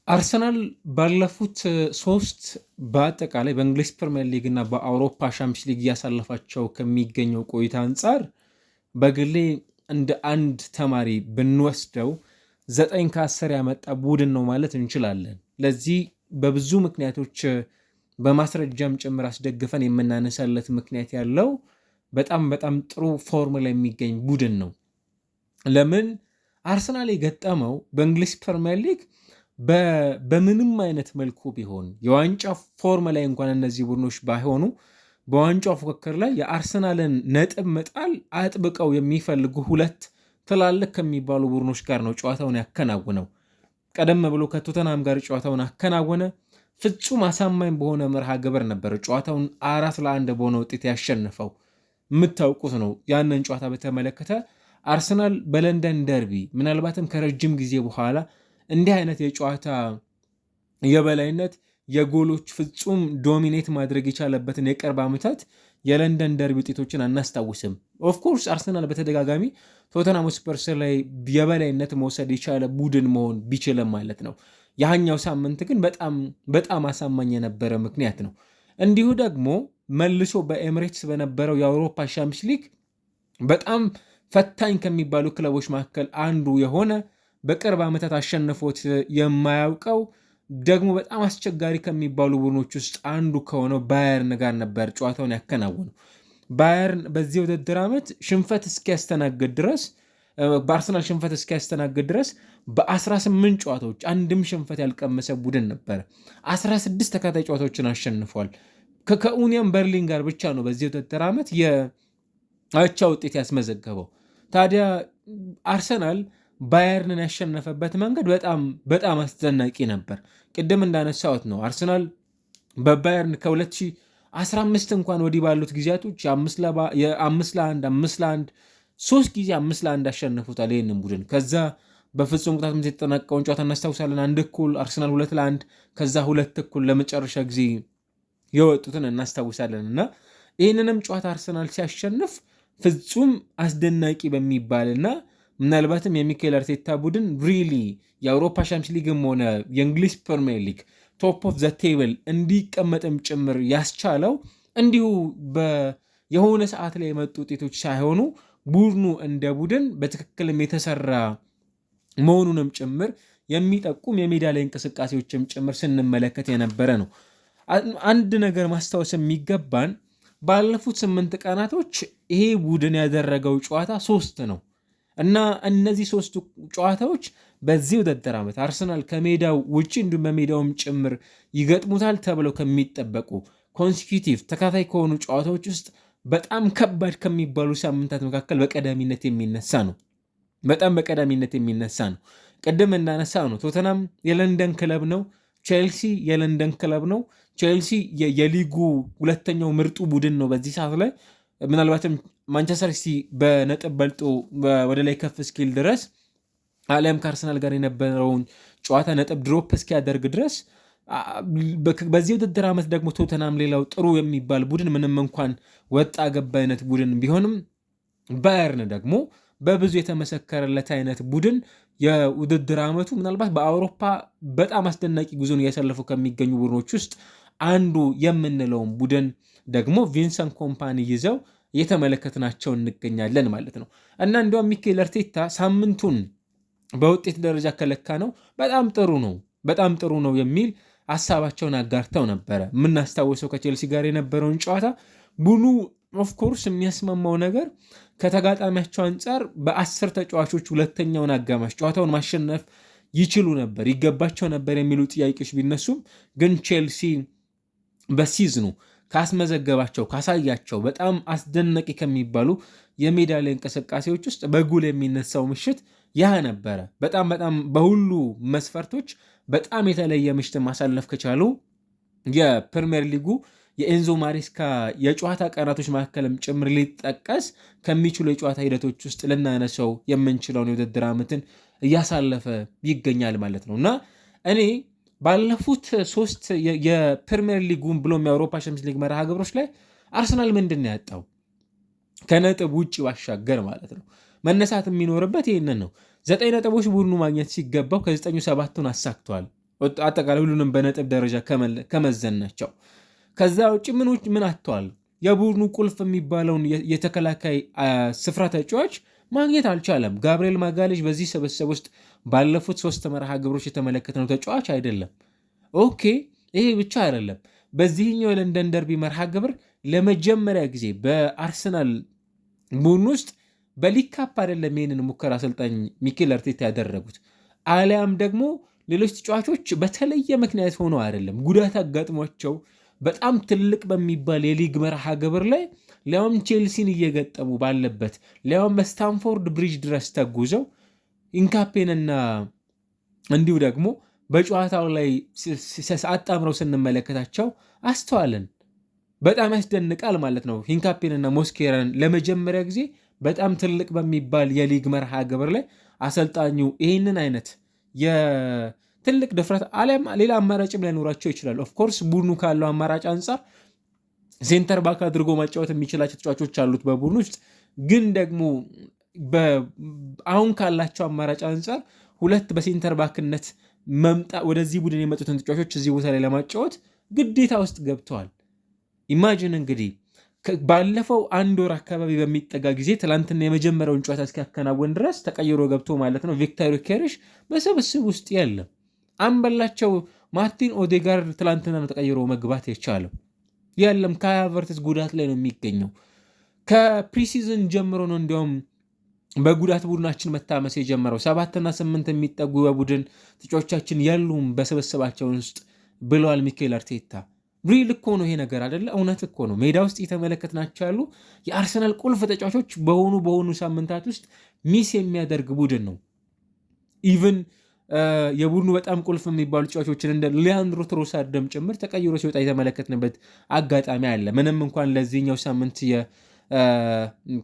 አርሰናል ባለፉት ሶስት በአጠቃላይ በእንግሊዝ ፕሪምየር ሊግ እና በአውሮፓ ሻምፒዮንስ ሊግ እያሳለፋቸው ከሚገኘው ቆይታ አንጻር በግሌ እንደ አንድ ተማሪ ብንወስደው 9 ከ10 ያመጣ ቡድን ነው ማለት እንችላለን። ለዚህ በብዙ ምክንያቶች በማስረጃም ጭምር አስደግፈን የምናነሳለት ምክንያት ያለው በጣም በጣም ጥሩ ፎርም ላይ የሚገኝ ቡድን ነው። ለምን አርሰናል የገጠመው በእንግሊዝ ፕሪምየር ሊግ በምንም አይነት መልኩ ቢሆን የዋንጫ ፎርም ላይ እንኳን እነዚህ ቡድኖች ባይሆኑ በዋንጫው ፉክክር ላይ የአርሰናልን ነጥብ መጣል አጥብቀው የሚፈልጉ ሁለት ትላልቅ ከሚባሉ ቡድኖች ጋር ነው ጨዋታውን ያከናውነው። ቀደም ብሎ ከቶተናም ጋር ጨዋታውን አከናወነ። ፍጹም አሳማኝ በሆነ መርሃ ግብር ነበር ጨዋታውን 4-1 በሆነ ውጤት ያሸነፈው። የምታውቁት ነው። ያንን ጨዋታ በተመለከተ አርሰናል በለንደን ደርቢ ምናልባትም ከረጅም ጊዜ በኋላ እንዲህ አይነት የጨዋታ የበላይነት የጎሎች ፍጹም ዶሚኔት ማድረግ የቻለበትን የቅርብ ዓመታት የለንደን ደርቢ ውጤቶችን አናስታውስም። ኦፍኮርስ አርሰናል በተደጋጋሚ ቶተንሃም ስፐርስ ላይ የበላይነት መውሰድ የቻለ ቡድን መሆን ቢችልም ማለት ነው። ያኛው ሳምንት ግን በጣም አሳማኝ የነበረ ምክንያት ነው። እንዲሁ ደግሞ መልሶ በኤምሬትስ በነበረው የአውሮፓ ሻምፒዮንስ ሊግ በጣም ፈታኝ ከሚባሉ ክለቦች መካከል አንዱ የሆነ በቅርብ ዓመታት አሸንፎት የማያውቀው ደግሞ በጣም አስቸጋሪ ከሚባሉ ቡድኖች ውስጥ አንዱ ከሆነው ባየርን ጋር ነበር ጨዋታውን ያከናወነው። ባየርን በዚህ ውድድር ዓመት ሽንፈት እስኪያስተናግድ ድረስ በአርሰናል ሽንፈት እስኪያስተናግድ ድረስ በ18 ጨዋታዎች አንድም ሽንፈት ያልቀመሰ ቡድን ነበር። 16 ተከታታይ ጨዋታዎችን አሸንፏል። ከኡኒየን በርሊን ጋር ብቻ ነው በዚህ ውድድር ዓመት የአቻ ውጤት ያስመዘገበው። ታዲያ አርሰናል ባየርንን ያሸነፈበት መንገድ በጣም አስደናቂ ነበር። ቅድም እንዳነሳሁት ነው አርሰናል በባየርን ከ2015 እንኳን ወዲህ ባሉት ጊዜያቶች የ5-1 ሶስት ጊዜ 5-1 አሸንፉታል ይህንን ቡድን። ከዛ በፍጹም ቅጣት ምት የተጠናቀውን ጨዋታ እናስታውሳለን። 1-1 አርሰናል 2-1 ከዛ 2-1 ለመጨረሻ ጊዜ የወጡትን እናስታውሳለን። እና ይህንንም ጨዋታ አርሰናል ሲያሸንፍ ፍጹም አስደናቂ በሚባልና ምናልባትም የሚካኤል አርቴታ ቡድን ሪሊ የአውሮፓ ሻምፒዮንስ ሊግም ሆነ የእንግሊዝ ፕሪሚየር ሊግ ቶፕ ኦፍ ዘ ቴብል እንዲቀመጥም ጭምር ያስቻለው እንዲሁ የሆነ ሰዓት ላይ የመጡ ውጤቶች ሳይሆኑ ቡድኑ እንደ ቡድን በትክክልም የተሰራ መሆኑንም ጭምር የሚጠቁም የሜዳ ላይ እንቅስቃሴዎችም ጭምር ስንመለከት የነበረ ነው። አንድ ነገር ማስታወስ የሚገባን ባለፉት 8 ቀናቶች ይሄ ቡድን ያደረገው ጨዋታ 3 ነው እና እነዚህ 3 ጨዋታዎች በዚህ ውድድር ዓመት አርሰናል ከሜዳው ውጭ እንዲሁም በሜዳውም ጭምር ይገጥሙታል ተብለው ከሚጠበቁ ኮንሲኪዩቲቭ ተካታይ ከሆኑ ጨዋታዎች ውስጥ በጣም ከባድ ከሚባሉ ሳምንታት መካከል በቀዳሚነት የሚነሳ ነው። ቅድም እንዳነሳ ነው ቶተናም የለንደን ክለብ ነው። ቼልሲ የለንደን ክለብ ነው። ቼልሲ የሊጉ ሁለተኛው ምርጡ ቡድን ነው በዚህ ሰዓት ላይ። ምናልባትም ማንቸስተር ሲቲ በነጥብ በልጦ ወደ ላይ ከፍ እስኪል ድረስ አሊያም ከአርሰናል ጋር የነበረውን ጨዋታ ነጥብ ድሮፕ እስኪያደርግ ድረስ በዚህ ውድድር ዓመት ደግሞ ቶተናም ሌላው ጥሩ የሚባል ቡድን ምንም እንኳን ወጣ ገባ አይነት ቡድን ቢሆንም ባየርን ደግሞ በብዙ የተመሰከረለት አይነት ቡድን የውድድር ዓመቱ ምናልባት በአውሮፓ በጣም አስደናቂ ጉዞን እያሳለፉ ከሚገኙ ቡድኖች ውስጥ አንዱ የምንለውን ቡድን ደግሞ ቪንሰንት ኮምፓኒ ይዘው እየተመለከትናቸው እንገኛለን ማለት ነው። እና እንዲያውም ሚኬል አርቴታ ሳምንቱን በውጤት ደረጃ ከለካ ነው በጣም ጥሩ ነው የሚል ሀሳባቸውን አጋርተው ነበረ። የምናስታውሰው ከቼልሲ ጋር የነበረውን ጨዋታ ቡድኑ ኦፍኮርስ የሚያስማማው ነገር ከተጋጣሚያቸው አንጻር በ10 ተጫዋቾች ሁለተኛውን አጋማሽ ጨዋታውን ማሸነፍ ይችሉ ነበር፣ ይገባቸው ነበር የሚሉ ጥያቄዎች ቢነሱም ግን ቼልሲ በሲዝኑ ካስመዘገባቸው ካሳያቸው በጣም አስደናቂ ከሚባሉ የሜዳ ላይ እንቅስቃሴዎች ውስጥ በጉል የሚነሳው ምሽት ያ ነበረ። በጣም በሁሉ መስፈርቶች በጣም የተለየ ምሽት ማሳለፍ ከቻሉ የፕሪሚየር ሊጉ የኤንዞ ማሬስካ የጨዋታ ቀናቶች መካከልም ጭምር ሊጠቀስ ከሚችሉ የጨዋታ ሂደቶች ውስጥ ልናነሰው የምንችለውን የውድድር ዓመትን እያሳለፈ ይገኛል ማለት ነው እና እኔ ባለፉት 3 የፕሪሚየር ሊጉን ብሎም የአውሮፓ ሻምፒዮንስ ሊግ መርሃ ግብሮች ላይ አርሰናል ምንድን ነው ያጣው ከነጥብ ውጭ ባሻገር ማለት ነው። መነሳት የሚኖርበት ይህንን ነው። 9 ነጥቦች ቡድኑ ማግኘት ሲገባው ከ9 7ቱን አሳክቷል። አጠቃላይ ሁሉንም በነጥብ ደረጃ ከመዘናቸው። ከዛ ውጭ ምን አጥተዋል? የቡድኑ ቁልፍ የሚባለውን የተከላካይ ስፍራ ተጫዋች ማግኘት አልቻለም። ጋብርኤል ማጋሌሽ በዚህ ስብስብ ውስጥ ባለፉት 3 መርሃ ግብሮች የተመለከትነው ተጫዋች አይደለም። ኦኬ፣ ይሄ ብቻ አይደለም። በዚህኛው የለንደን ደርቢ መርሃ ግብር ለመጀመሪያ ጊዜ በአርሰናል ቡድን ውስጥ በሊግ ካፕ አይደለም ይህንን ሙከራ አሰልጣኝ ሚኬል አርቴታ ያደረጉት፣ አሊያም ደግሞ ሌሎች ተጫዋቾች በተለየ ምክንያት ሆነው አይደለም፣ ጉዳት አጋጥሟቸው በጣም ትልቅ በሚባል የሊግ መርሃ ግብር ላይ ሊያውም ቼልሲን እየገጠሙ ባለበት ሊያውም በስታንፎርድ ብሪጅ ድረስ ተጉዘው ኢንካፔንና እንዲሁ ደግሞ በጨዋታው ላይ አጣምረው ስንመለከታቸው አስተዋልን። በጣም ያስደንቃል ማለት ነው። ሂንካፔንና ሞስኬራን ለመጀመሪያ ጊዜ በጣም ትልቅ በሚባል የሊግ መርሃ ግብር ላይ አሰልጣኙ ይህንን አይነት የትልቅ ድፍረት አሊያም ሌላ አማራጭም ላይኖራቸው ይችላል። ኦፍኮርስ ቡድኑ ካለው አማራጭ አንጻር ሴንተር ባክ አድርጎ ማጫወት የሚችላቸው ተጫዋቾች አሉት በቡድኑ ውስጥ። ግን ደግሞ አሁን ካላቸው አማራጭ አንጻር 2 በሴንተር ባክነት ወደዚህ ቡድን የመጡትን ተጫዋቾች እዚህ ቦታ ላይ ለማጫወት ግዴታ ውስጥ ገብተዋል። ኢማጂን እንግዲህ ባለፈው 1 ወር አካባቢ በሚጠጋ ጊዜ ትላንትና የመጀመሪያውን ጨዋታ እስኪያከናወን ድረስ ተቀይሮ ገብቶ ማለት ነው ቪክቶር ዮኬሬሽ በስብስብ ውስጥ የለም። አምበላቸው ማርቲን ኦዴጋርድ ትላንትና ነው ተቀይሮ መግባት የቻለው። የለም ካይ ሃቨርትዝ ጉዳት ላይ ነው የሚገኘው። ከፕሪሲዝን ጀምሮ ነው እንዲያውም በጉዳት ቡድናችን መታመስ የጀመረው። 7 እና 8 የሚጠጉ በቡድን ተጫዋቾቻችን የሉም በስብስባቸውን ውስጥ ብለዋል ሚኬል አርቴታ። ሪል እኮ ነው ይሄ ነገር አይደለ? እውነት እኮ ነው። ሜዳ ውስጥ እየተመለከትናቸው ያሉ የአርሰናል ቁልፍ ተጫዋቾች በሆኑ ሳምንታት ውስጥ ሚስ የሚያደርግ ቡድን ነው። ኢቭን የቡድኑ በጣም ቁልፍ የሚባሉ ተጫዋቾችን እንደ ሊያንድሮ ትሮሳርድም ጭምር ተቀይሮ ሲወጣ የተመለከትንበት አጋጣሚ አለ። ምንም እንኳን ለዚህኛው ሳምንት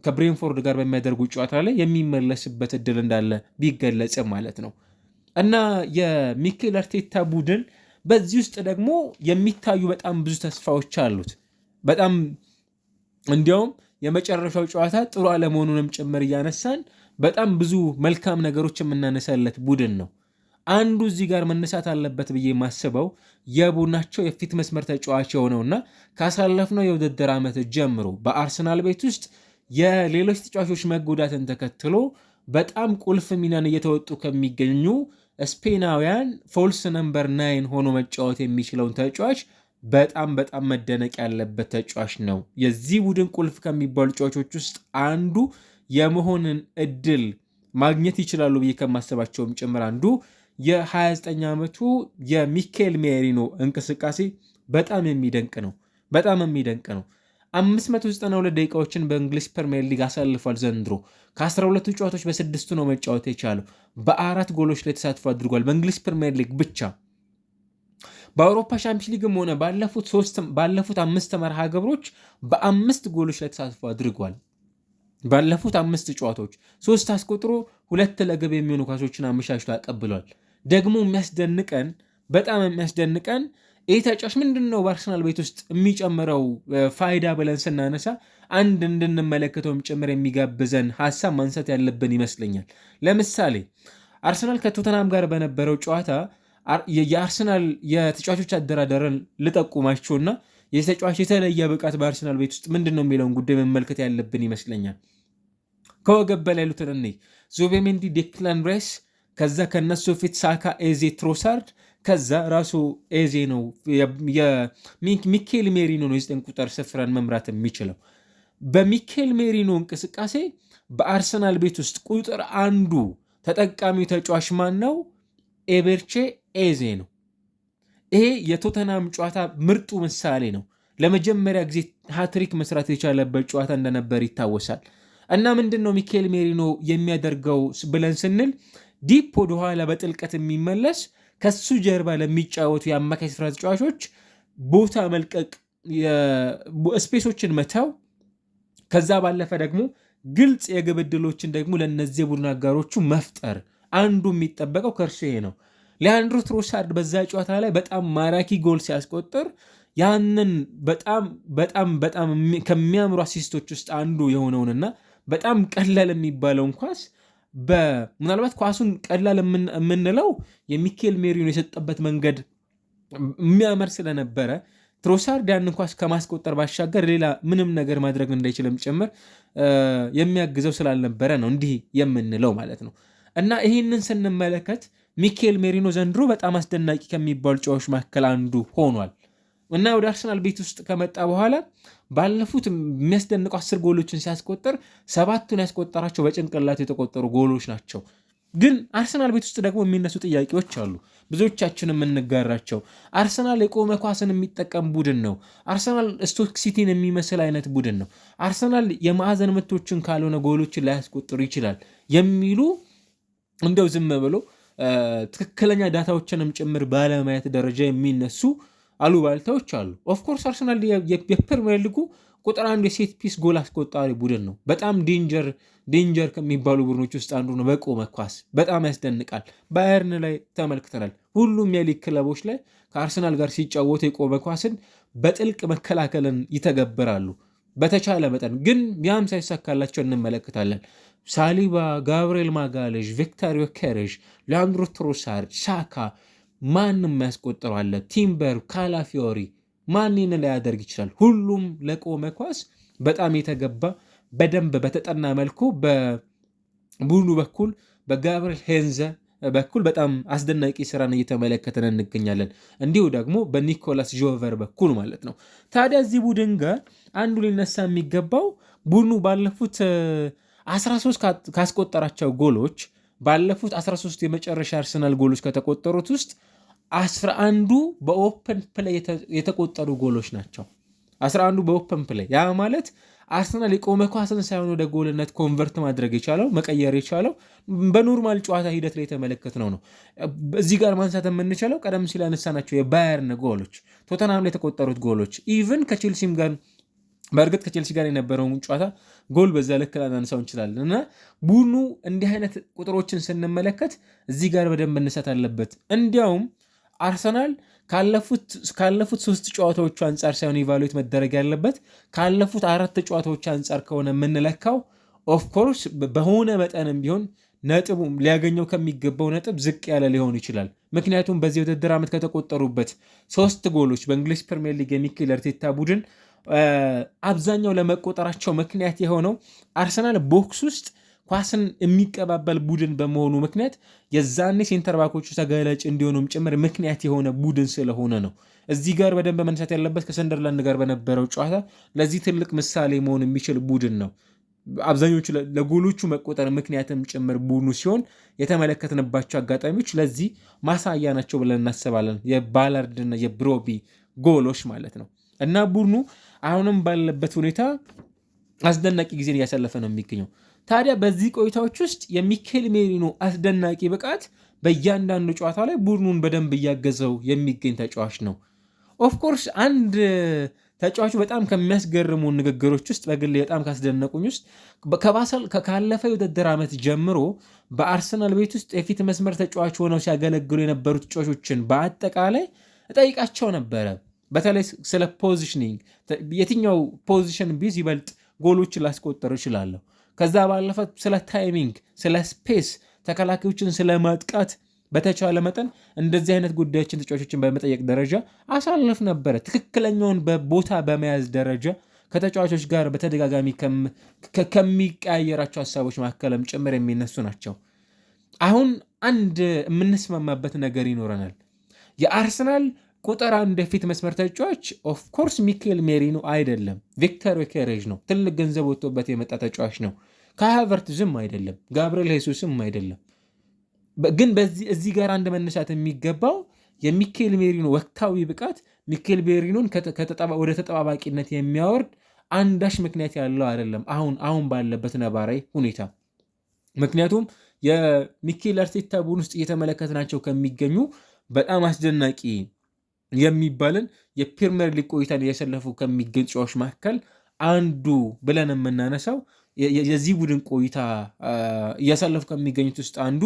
ከብሬንፎርድ ጋር በሚያደርጉ ጨዋታ ላይ የሚመለስበት እድል እንዳለ ቢገለጽም ማለት ነው። እና የሚኬል አርቴታ ቡድን በዚህ ውስጥ ደግሞ የሚታዩ በጣም ብዙ ተስፋዎች አሉት። በጣም እንዲያውም የመጨረሻው ጨዋታ ጥሩ አለመሆኑንም ጭምር እያነሳን በጣም ብዙ መልካም ነገሮች የምናነሳለት ቡድን ነው። አንዱ እዚህ ጋር መነሳት አለበት ብዬ የማስበው የቡድናቸው የፊት መስመር ተጫዋች የሆነውና ካሳለፍነው የውድድር ዓመት ጀምሮ በአርሰናል ቤት ውስጥ የሌሎች ተጫዋቾች መጎዳትን ተከትሎ በጣም ቁልፍ ሚናን እየተወጡ ከሚገኙ ስፔናውያን ፎልስ ነምበር 9 ሆኖ መጫወት የሚችለውን ተጫዋች በጣም መደነቅ ያለበት ተጫዋች ነው። የዚህ ቡድን ቁልፍ ከሚባሉ ተጫዋቾች ውስጥ አንዱ የመሆንን እድል ማግኘት ይችላሉ ብዬ ከማሰባቸውም ጭምር አንዱ የ29 ዓመቱ የሚኬል ሜሪኖ እንቅስቃሴ በጣም የሚደንቅ ነው። 592 ደቂቃዎችን በእንግሊዝ ፕሪሚየር ሊግ አሳልፏል። ዘንድሮ ከ12 ጨዋታዎች በ6 ነው መጫወት የቻለው። በ4 ጎሎች ላይ ተሳትፎ አድርጓል በእንግሊዝ ፕሪሚየር ሊግ ብቻ። በአውሮፓ ሻምፒዮንስ ሊግም ሆነ ባለፉት 5 መርሃ ግብሮች በ5 ጎሎች ላይ ተሳትፎ አድርጓል። ባለፉት 5 ጨዋታዎች 3 አስቆጥሮ 2 ለግብ የሚሆኑ ኳሶችን አመቻችቶ አቀብሏል። ደግሞ በጣም የሚያስደንቀን ይህ ተጫዋች ምንድን ነው በአርሰናል ቤት ውስጥ የሚጨምረው ፋይዳ ብለን ስናነሳ አንድ እንድንመለከተውም ጭምር የሚጋብዘን ሀሳብ ማንሳት ያለብን ይመስለኛል። ለምሳሌ አርሰናል ከቶተናም ጋር በነበረው ጨዋታ የአርሰናል የተጫዋቾች አደራደርን ልጠቁማቸውና የተጫዋች የተለየ ብቃት በአርሰናል ቤት ውስጥ ምንድን ነው የሚለውን ጉዳይ መመልከት ያለብን ይመስለኛል። ከወገብ በላይ ያሉትን እኔ ዙቤሜንዲ፣ ዴክላን ራይስ፣ ከዛ ከነሱ ፊት ሳካ፣ ኤዜ፣ ትሮሳርድ፣ ከዛ ራሱ ኤዜ ነው። ሚኬል ሜሪኖ ነው የ9 ቁጥር ስፍራን መምራት የሚችለው። በሚኬል ሜሪኖ እንቅስቃሴ በአርሰናል ቤት ውስጥ ቁጥር 1 ተጠቃሚው ተጫዋች ማን ነው? ኤቤርቼ ኤዜ ነው። ይሄ የቶተናም ጨዋታ ምርጡ ምሳሌ ነው። ለመጀመሪያ ጊዜ ሃትሪክ መስራት የቻለበት ጨዋታ እንደነበር ይታወሳል። እና ምንድን ነው ሚኬል ሜሪኖ የሚያደርገው ብለን ስንል ዲፕ ወደኋላ በጥልቀት የሚመለስ ከሱ ጀርባ ለሚጫወቱ የአማካይ ስፍራ ተጫዋቾች ቦታ መልቀቅ፣ ስፔሶችን መተው፣ ከዛ ባለፈ ደግሞ ግልጽ የግብ ዕድሎችን ደግሞ ለእነዚህ ቡድን አጋሮቹ መፍጠር አንዱ የሚጠበቀው ከእርሱ ይሄ ነው። ሊያንድሮ ትሮሳርድ በዛ ጨዋታ ላይ በጣም ማራኪ ጎል ሲያስቆጥር ያንን በጣም ከሚያምሩ አሲስቶች ውስጥ አንዱ የሆነውንና በጣም ቀላል የሚባለውን ኳስ ምናልባት ኳሱን ቀላል የምንለው የሚኬል ሜሪኖ የሰጠበት መንገድ የሚያመር ስለነበረ ትሮሳርድ ያን ኳስ ከማስቆጠር ባሻገር ሌላ ምንም ነገር ማድረግ እንዳይችልም ጭምር የሚያግዘው ስላልነበረ ነው እንዲህ የምንለው ማለት ነው። እና ይህንን ስንመለከት ሚኬል ሜሪኖ ዘንድሮ በጣም አስደናቂ ከሚባሉ ጨዋቾች መካከል አንዱ ሆኗል እና ወደ አርሰናል ቤት ውስጥ ከመጣ በኋላ ባለፉት የሚያስደንቁ 10 ጎሎችን ሲያስቆጠር 7ቱን ያስቆጠራቸው በጭንቅላት የተቆጠሩ ጎሎች ናቸው። ግን አርሰናል ቤት ውስጥ ደግሞ የሚነሱ ጥያቄዎች አሉ፣ ብዙዎቻችን የምንጋራቸው። አርሰናል የቆመ ኳስን የሚጠቀም ቡድን ነው። አርሰናል ስቶክ ሲቲን የሚመስል አይነት ቡድን ነው። አርሰናል የማዕዘን ምቶችን ካልሆነ ጎሎችን ላያስቆጥሩ ይችላል የሚሉ እንደው ዝም ብሎ ትክክለኛ ዳታዎችንም ጭምር ባለማየት ደረጃ የሚነሱ አሉባልታዎች አሉ። ኦፍኮርስ አርሰናል የፕሪሚየር ሊጉ ቁጥር 1 የሴት ፒስ ጎል አስቆጣሪ ቡድን ነው። በጣም ዴንጀር ከሚባሉ ቡድኖች ውስጥ አንዱ ነው። በቆመ ኳስ በጣም ያስደንቃል። ባየርን ላይ ተመልክተናል። ሁሉም የሊግ ክለቦች ላይ ከአርሰናል ጋር ሲጫወቱ የቆመ ኳስን በጥልቅ መከላከልን ይተገብራሉ በተቻለ መጠን። ግን ያም ሳይሳካላቸው እንመለከታለን። ሳሊባ፣ ጋብርኤል ማጋሌዥ፣ ቪክተር ዮኬሬሽ፣ ሊያንድሮ ትሮሳርድ፣ ሳካ ማንም ያስቆጥረዋል። ቲምበር፣ ካላፊዮሪ ማንን ላይ ያደርግ ይችላል? ሁሉም ለቆመ ኳስ በጣም የተገባ በደንብ በተጠና መልኩ በቡድኑ በኩል በጋብርኤል ሄንዘ በኩል በጣም አስደናቂ ስራን እየተመለከተን እንገኛለን። እንዲሁ ደግሞ በኒኮላስ ጆቨር በኩል ማለት ነው። ታዲያ እዚህ ቡድን ጋር አንዱ ሊነሳ የሚገባው ቡድኑ ባለፉት 13 ካስቆጠራቸው ጎሎች ባለፉት 13 የመጨረሻ አርሰናል ጎሎች ከተቆጠሩት ውስጥ 11ዱ በኦፕን ፕሌይ የተቆጠሩ ጎሎች ናቸው። 11ዱ በኦፕን ፕሌይ። ያ ማለት አርሰናል የቆመ ኳስን ሳይሆን ወደ ጎልነት ኮንቨርት ማድረግ የቻለው መቀየር የቻለው በኖርማል ጨዋታ ሂደት ላይ የተመለከትነው ነው። እዚህ ጋር ማንሳት የምንችለው ቀደም ሲል ያነሳናቸው የባየርን ጎሎች፣ ቶተንሃም ላይ የተቆጠሩት ጎሎች፣ ኢቭን ከቼልሲም ጋር በእርግጥ ከቼልሲ ጋር የነበረውን ጨዋታ ጎል በዛ ልክ ላናነሳው እንችላለን እና ቡድኑ እንዲህ አይነት ቁጥሮችን ስንመለከት እዚህ ጋር በደንብ መነሳት አለበት። እንዲያውም አርሰናል ካለፉት 3 ጨዋታዎቹ አንጻር ሳይሆን ኢቫሉዌት መደረግ ያለበት ካለፉት 4 ጨዋታዎች አንጻር ከሆነ የምንለካው ኦፍኮርስ በሆነ መጠንም ቢሆን ነጥቡ ሊያገኘው ከሚገባው ነጥብ ዝቅ ያለ ሊሆን ይችላል። ምክንያቱም በዚህ ውድድር ዓመት ከተቆጠሩበት 3 ጎሎች በእንግሊዝ ፕሪሚየር ሊግ የሚኬል አርቴታ ቡድን አብዛኛው ለመቆጠራቸው ምክንያት የሆነው አርሰናል ቦክስ ውስጥ ኳስን የሚቀባበል ቡድን በመሆኑ ምክንያት የዛኔ ሴንተር ባኮቹ ተጋላጭ እንዲሆኑም ጭምር ምክንያት የሆነ ቡድን ስለሆነ ነው። እዚህ ጋር በደንብ መነሳት ያለበት ከሰንደርላንድ ጋር በነበረው ጨዋታ ለዚህ ትልቅ ምሳሌ መሆን የሚችል ቡድን ነው። አብዛኞቹ ለጎሎቹ መቆጠር ምክንያትም ጭምር ቡድኑ ሲሆን የተመለከትንባቸው አጋጣሚዎች ለዚህ ማሳያ ናቸው ብለን እናስባለን። የባላርድና የብሮቢ ጎሎች ማለት ነው። እና ቡድኑ አሁንም ባለበት ሁኔታ አስደናቂ ጊዜን እያሳለፈ ነው የሚገኘው። ታዲያ በዚህ ቆይታዎች ውስጥ የሚኬል ሜሪኖ አስደናቂ ብቃት በእያንዳንዱ ጨዋታ ላይ ቡድኑን በደንብ እያገዘው የሚገኝ ተጫዋች ነው። ኦፍኮርስ አንድ ተጫዋቹ በጣም ከሚያስገርሙ ንግግሮች ውስጥ በግሌ በጣም ካስደነቁኝ ውስጥ ካለፈ የውድድር ዓመት ጀምሮ በአርሰናል ቤት ውስጥ የፊት መስመር ተጫዋች ሆነው ሲያገለግሉ የነበሩ ተጫዋቾችን በአጠቃላይ እጠይቃቸው ነበረ። በተለይ ስለ ፖዚሽኒንግ የትኛው ፖዚሽን ቢዝ ይበልጥ ጎሎችን ላስቆጠር ይችላለሁ፣ ከዛ ባለፈ ስለ ታይሚንግ፣ ስለ ስፔስ፣ ተከላካዮችን ስለ ማጥቃት በተቻለ መጠን እንደዚህ አይነት ጉዳዮችን ተጫዋቾችን በመጠየቅ ደረጃ አሳልፍ ነበረ። ትክክለኛውን በቦታ በመያዝ ደረጃ ከተጫዋቾች ጋር በተደጋጋሚ ከሚቀያየራቸው ሀሳቦች መካከልም ጭምር የሚነሱ ናቸው። አሁን አንድ የምንስማማበት ነገር ይኖረናል። የአርሰናል ቁጥር 1 የፊት መስመር ተጫዋች ኦፍኮርስ ሚኬል ሜሪኖ አይደለም፣ ቪክተር ዮኬሬዥ ነው። ትልቅ ገንዘብ ወጥቶበት የመጣ ተጫዋች ነው። ከሃቨርትዝም አይደለም፣ ጋብርኤል ሄሱስም አይደለም። ግን እዚህ ጋር አንድ መነሳት የሚገባው የሚኬል ሜሪኖ ወቅታዊ ብቃት ሚኬል ሜሪኖን ወደ ተጠባባቂነት የሚያወርድ አንዳች ምክንያት ያለው አይደለም አሁን ባለበት ነባራዊ ሁኔታ። ምክንያቱም የሚኬል አርቴታ ቡድን ውስጥ እየተመለከትናቸው ከሚገኙ በጣም አስደናቂ የሚባልን የፕሪሚየር ሊግ ቆይታን እያሰለፉ ከሚገኙ ተጫዋቾች መካከል አንዱ ብለን የምናነሳው የዚህ ቡድን ቆይታ እያሰለፉ ከሚገኙት ውስጥ አንዱ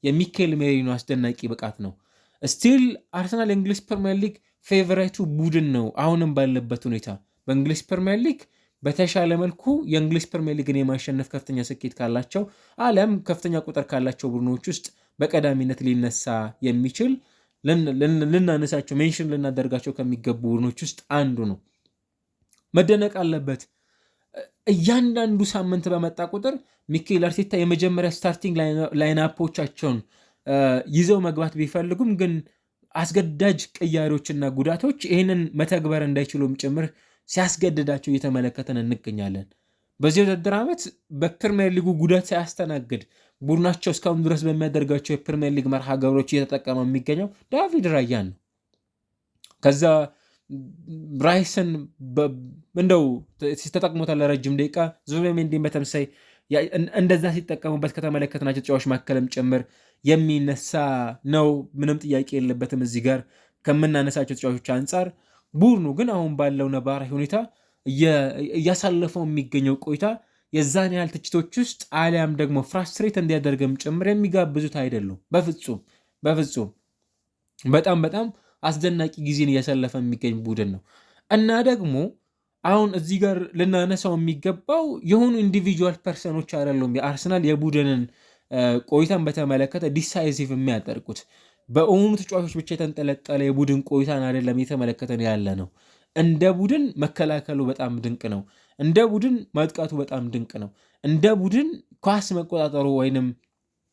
የሚኬል ሜሪኖ አስደናቂ ብቃት ነው። ስቲል አርሰናል የእንግሊዝ ፕሪሚየር ሊግ ፌቨራይቱ ቡድን ነው። አሁንም ባለበት ሁኔታ በእንግሊዝ ፕሪሚየር ሊግ በተሻለ መልኩ የእንግሊዝ ፕሪሚየር ሊግን የማሸነፍ ከፍተኛ ስኬት ካላቸው አሊያም ከፍተኛ ቁጥር ካላቸው ቡድኖች ውስጥ በቀዳሚነት ሊነሳ የሚችል ልናነሳቸው ሜንሽን ልናደርጋቸው ከሚገቡ ቡድኖች ውስጥ አንዱ ነው። መደነቅ አለበት። እያንዳንዱ ሳምንት በመጣ ቁጥር ሚኬል አርቴታ የመጀመሪያ ስታርቲንግ ላይናፖቻቸውን ይዘው መግባት ቢፈልጉም ግን አስገዳጅ ቅያሪዎችና ጉዳቶች ይህንን መተግበር እንዳይችሉም ጭምር ሲያስገድዳቸው እየተመለከተን እንገኛለን። በዚህ ውድድር ዓመት በፕሪሚየር ሊጉ ጉዳት ሳያስተናግድ ቡድናቸው እስካሁን ድረስ በሚያደርጋቸው የፕሪሚየር ሊግ መርሃ ግብሮች እየተጠቀመ የሚገኘው ዳቪድ ራያን ነው። ከዛ ብራይሰን እንደው ተጠቅሞታል ለረጅም ደቂቃ። ዙቢሜንዲን በተመሳይ እንደዛ ሲጠቀሙበት ከተመለከትናቸው ተጫዋቾች መካከልም ጭምር የሚነሳ ነው። ምንም ጥያቄ የለበትም። እዚህ ጋር ከምናነሳቸው ተጫዋቾች አንጻር ቡድኑ ግን አሁን ባለው ነባራዊ ሁኔታ እያሳለፈው የሚገኘው ቆይታ የዛን ያህል ትችቶች ውስጥ አሊያም ደግሞ ፍራስትሬት እንዲያደርግም ጭምር የሚጋብዙት አይደሉም። በፍጹም በጣም አስደናቂ ጊዜን እያሳለፈ የሚገኝ ቡድን ነው እና ደግሞ አሁን እዚህ ጋር ልናነሳው የሚገባው የሆኑ ኢንዲቪጁዋል ፐርሰኖች አይደሉም የአርሰናል የቡድንን ቆይታን በተመለከተ ዲሳይሲቭ የሚያደርጉት በእውኑ ተጫዋቾች ብቻ የተንጠለጠለ የቡድን ቆይታን አይደለም እየተመለከተን ያለ ነው። እንደ ቡድን መከላከሉ በጣም ድንቅ ነው። እንደ ቡድን ማጥቃቱ በጣም ድንቅ ነው። እንደ ቡድን ኳስ መቆጣጠሩ ወይንም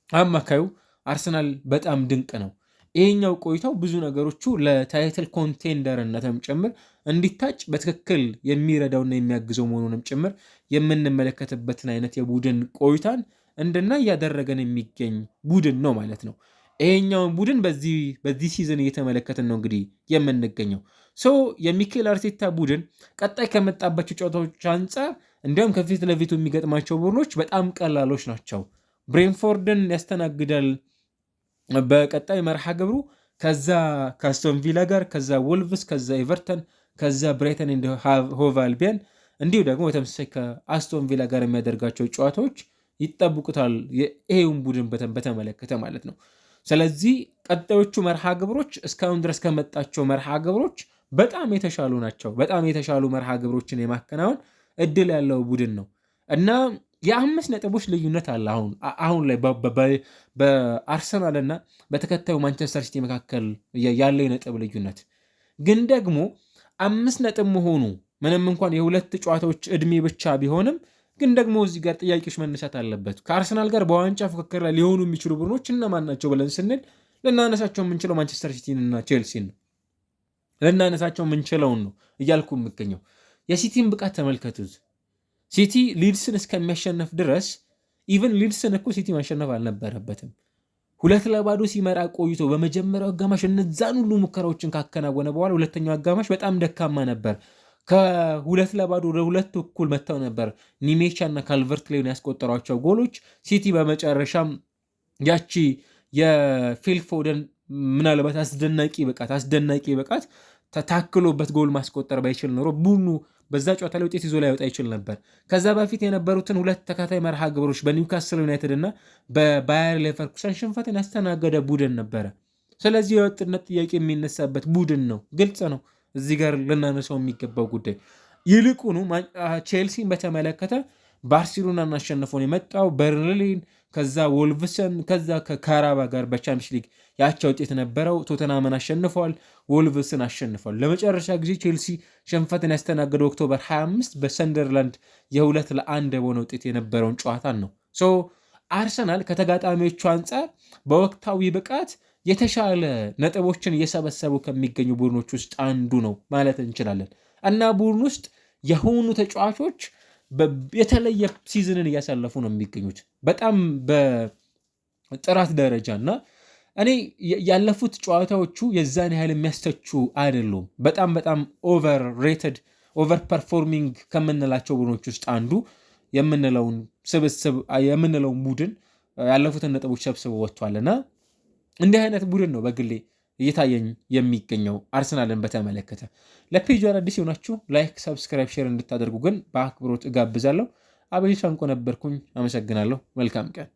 አማካዩ አርሰናል በጣም ድንቅ ነው። ይሄኛው ቆይታው ብዙ ነገሮቹ ለታይትል ኮንቴንደርነትም ጭምር እንዲታጭ በትክክል የሚረዳውና የሚያግዘው መሆኑንም ጭምር የምንመለከትበትን አይነት የቡድን ቆይታን እንድና እያደረገን የሚገኝ ቡድን ነው ማለት ነው። ይሄኛውን ቡድን በዚህ ሲዝን እየተመለከትን ነው እንግዲህ የምንገኘው። የሚኬል አርቴታ ቡድን ቀጣይ ከመጣባቸው ጨዋታዎች አንጻር እንዲሁም ከፊት ለፊቱ የሚገጥማቸው ቡድኖች በጣም ቀላሎች ናቸው። ብሬንፎርድን ያስተናግዳል በቀጣይ መርሃ ግብሩ፣ ከዛ ከአስቶን ቪላ ጋር፣ ከዛ ወልቭስ፣ ከዛ ኤቨርተን፣ ከዛ ብራይተን ኤንድ ሆቭ አልቢዮን እንዲሁ ደግሞ በተመሳሳይ ከአስቶን ቪላ ጋር የሚያደርጋቸው ጨዋታዎች ይጠብቁታል። ይሄውን ቡድን በተመለከተ ማለት ነው። ስለዚህ ቀጣዮቹ መርሃ ግብሮች እስካሁን ድረስ ከመጣቸው መርሃ ግብሮች በጣም የተሻሉ ናቸው። በጣም የተሻሉ መርሃ ግብሮችን የማከናወን እድል ያለው ቡድን ነው እና የ5 ነጥቦች ልዩነት አለ አሁን ላይ በአርሰናል እና በተከታዩ ማንቸስተር ሲቲ መካከል ያለው የነጥብ ልዩነት ግን ደግሞ 5 ነጥብ መሆኑ ምንም እንኳን የሁለት ጨዋታዎች እድሜ ብቻ ቢሆንም ግን ደግሞ እዚህ ጋር ጥያቄዎች መነሳት አለበት። ከአርሰናል ጋር በዋንጫ ፉክክር ላይ ሊሆኑ የሚችሉ ቡድኖች እነማን ናቸው ብለን ስንል ልናነሳቸው የምንችለው ማንቸስተር ሲቲን እና ቼልሲን ነው። ልናነሳቸው የምንችለውን ነው እያልኩ የምገኘው። የሲቲን ብቃት ተመልከቱት። ሲቲ ሊድስን እስከሚያሸነፍ ድረስ ኢቨን ሊድስን እኮ ሲቲ ማሸነፍ አልነበረበትም። 2-0 ሲመራ ቆይቶ በመጀመሪያው አጋማሽ እነዛን ሁሉ ሙከራዎችን ካከናወነ በኋላ ሁለተኛው አጋማሽ በጣም ደካማ ነበር። ከ2-0 ወደ 2 እኩል መጥተው ነበር ኒሜቻ እና ካልቨርት ሌውን ያስቆጠሯቸው ጎሎች። ሲቲ በመጨረሻም ያቺ የፊል ፎደን ምናልባት አስደናቂ ብቃት ተታክሎበት ጎል ማስቆጠር ባይችል ኖሮ ቡድኑ በዛ ጨዋታ ላይ ውጤት ይዞ ላይወጣ ይችል ነበር። ከዛ በፊት የነበሩትን 2 ተከታይ መርሃ ግብሮች በኒውካስል ዩናይትድ እና በባየር ሌቨርኩሰን ሽንፈትን ያስተናገደ ቡድን ነበረ። ስለዚህ የወጥነት ጥያቄ የሚነሳበት ቡድን ነው። ግልጽ ነው እዚህ ጋር ልናነሳው የሚገባው ጉዳይ። ይልቁኑ ቼልሲን በተመለከተ ባርሴሎናን አሸንፎን የመጣው በርንሊን፣ ከዛ ወልቭሰን፣ ከዛ ከካራባ ጋር በቻምፒየንስ ሊግ ያቻ ውጤት ነበረው። ቶተናምን አሸንፈዋል፣ ወልቭስን አሸንፈዋል። ለመጨረሻ ጊዜ ቼልሲ ሽንፈትን ያስተናገደው ኦክቶበር 25 በሰንደርላንድ 2-1 በሆነ ውጤት የነበረውን ጨዋታን ነው። አርሰናል ከተጋጣሚዎቹ አንጻር በወቅታዊ ብቃት የተሻለ ነጥቦችን እየሰበሰቡ ከሚገኙ ቡድኖች ውስጥ አንዱ ነው ማለት እንችላለን እና ቡድን ውስጥ የሆኑ ተጫዋቾች የተለየ ሲዝንን እያሳለፉ ነው የሚገኙት በጣም በጥራት ደረጃ እና እኔ ያለፉት ጨዋታዎቹ የዛን ያህል የሚያስተቹ አይደሉም። በጣም ኦቨር ሬትድ ኦቨር ፐርፎርሚንግ ከምንላቸው ቡድኖች ውስጥ አንዱ የምንለውን ስብስብ የምንለውን ቡድን ያለፉትን ነጥቦች ሰብስበው ወጥቷልና እንዲህ አይነት ቡድን ነው በግሌ እየታየኝ የሚገኘው አርሰናልን በተመለከተ። ለፔጁ አዲስ የሆናችሁ ላይክ፣ ሰብስክራይብ፣ ሼር እንድታደርጉ ግን በአክብሮት እጋብዛለሁ። አቤል ሻንቆ ነበርኩኝ። አመሰግናለሁ። መልካም ቀን